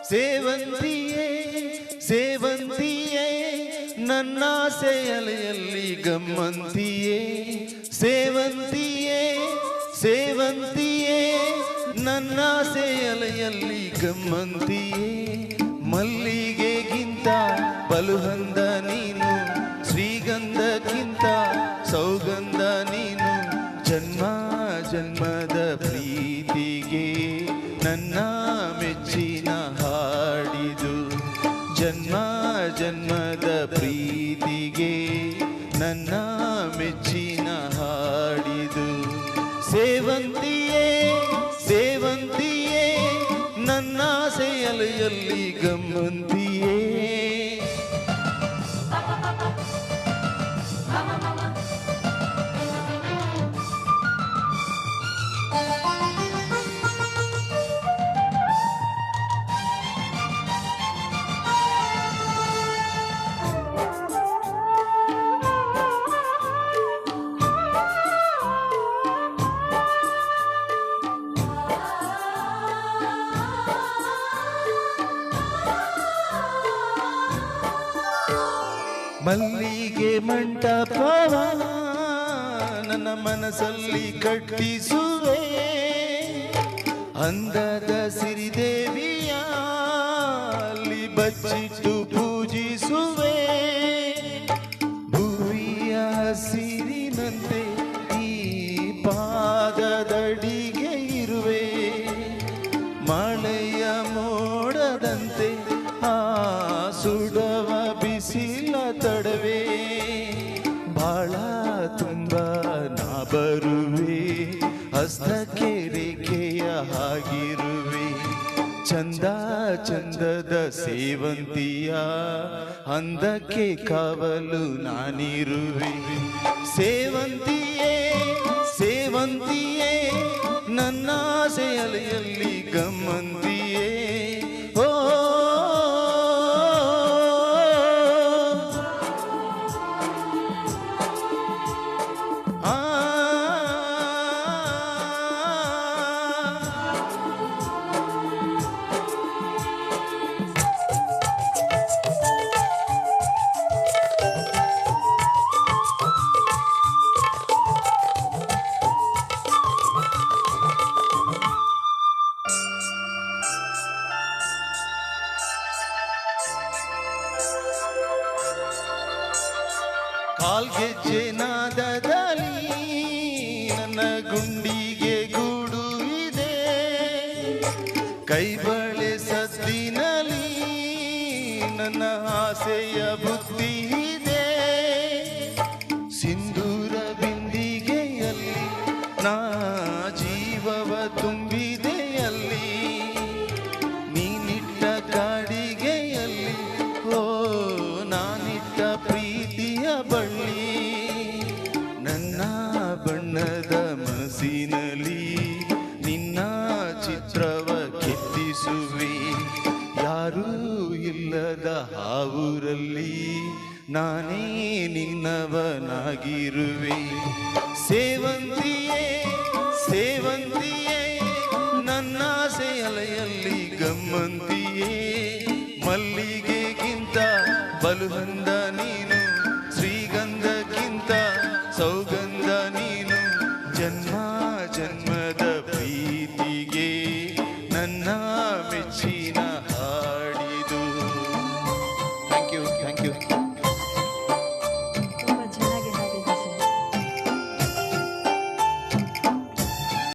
ಸೇವಂತಿಯೇ ಸೇವಂತಿಯೇ ನನ್ನಾಸೆ ಅಲೆಯಲ್ಲಿ ಗಮ್ಮಂತಿಯೇ ಸೇವಂತಿಯೇ ಸೇವಂತಿಯೇ ನನ್ನಾಸೆ ಅಲೆಯಲ್ಲಿ ಗಮ್ಮಂತಿಯೇ ಮಲ್ಲಿಗೆಗಿಂತ ಬಲುಹಂದ ನೀನು ಶ್ರೀಗಂಧಕ್ಕಿಂತ ಸೌಗಂಧ ನೀನು ಜನ್ಮ ಜನ್ಮದ ಪ್ರೀತಿಗೆ ನನ್ನ ಮೆಚ್ಚಿನ ಹಾಡಿದು ಜನ್ಮ ಜನ್ಮದ ಪ್ರೀತಿಗೆ ನನ್ನ ಮೆಚ್ಚಿನ ಹಾಡಿದು ಸೇವಂತಿಯೇ ಸೇವಂತಿಯೇ ನನ್ನಾಸೆ ಅಲೆಯಲ್ಲಿ ಗಮ್ಮಂತಿಯೇ ಮಲ್ಲಿಗೆ ಮಂಟಪವ ನನ್ನ ಮನಸ್ಸಲ್ಲಿ ಕಟ್ಟಿಸುವೆ ಅಂದದ ಸಿರಿದೇವಿಯ ಅಲ್ಲಿ ಬಚ್ಚಿಟ್ಟು ಪೂಜಿಸುವೆ ಭೂಮಿಯ ಹಸಿರಿನಂತೆ ಈ ಪಾದದಡಿಗೆ ಇರುವೆ ಮಳೆಯ ಮೋಡದಂತೆ ಆ ಸುಡವ ಬಿಸಿಲ ತಡವೆ ಬಾಳ ತುಂಬ ನಾ ಬರುವೆ ಹಸ್ತಕ್ಕೆ ರೇಖೆಯ ಹಾಗಿರುವೆ ಚಂದ ಚಂದದ ಸೇವಂತಿಯ ಅಂದಕ್ಕೆ ಕಾವಲು ನಾನಿರುವೆ ಸೇವಂತಿಯೇ ಸೇವಂತಿಯೇ ನನ್ನಾಸೆ ಅಲೆಯಲ್ಲಿ ಗಮ್ಮಂತಿಯೇ ಓ ಕಾಲ್ಗೆಜ್ಜೆ ನಾದದಲ್ಲಿ ನನ್ನ ಗುಂಡಿಗೆ ಗೂಡು ಇದೆ ಕೈಬಳೆ ಸದ್ದಿನಲ್ಲಿ ನನ್ನ ಆಸೆಯ ಬುದ್ಧಿ ಇದೆ ಸಿಂಧೂರ ಬಿಂದಿಗೆಯಲ್ಲಿ ನಾ ಜೀವವ ತುಂಬಿದೆಯಲ್ಲಿ ನೀನಿಟ್ಟ ಕಾಡಿಗೆಯಲ್ಲಿ ಓ ನಾನಿಟ್ಟ ಪ್ರೀತಿಯ ಬಳ್ಳಿ ನನ್ನ ಬಣ್ಣದ ಮನಸ್ಸಿನಲ್ಲಿ ನಿನ್ನ ಚಿತ್ರವ ಕೆತ್ತಿಸುವೆ ಯಾರೂ ಇಲ್ಲದ ಹಾವೂರಲ್ಲಿ ನಾನೇ ನಿನ್ನವನಾಗಿರುವೆ ಸೇವಂತಿಯೇ ಸೇವಂತಿಯೇ ನನ್ನಾಸೆ ಅಲೆಯಲ್ಲಿ ಗಮ್ಮಂತಿಯೇ ಮಲ್ಲಿಗೆಗಿಂತ ಬಲುಹಂದ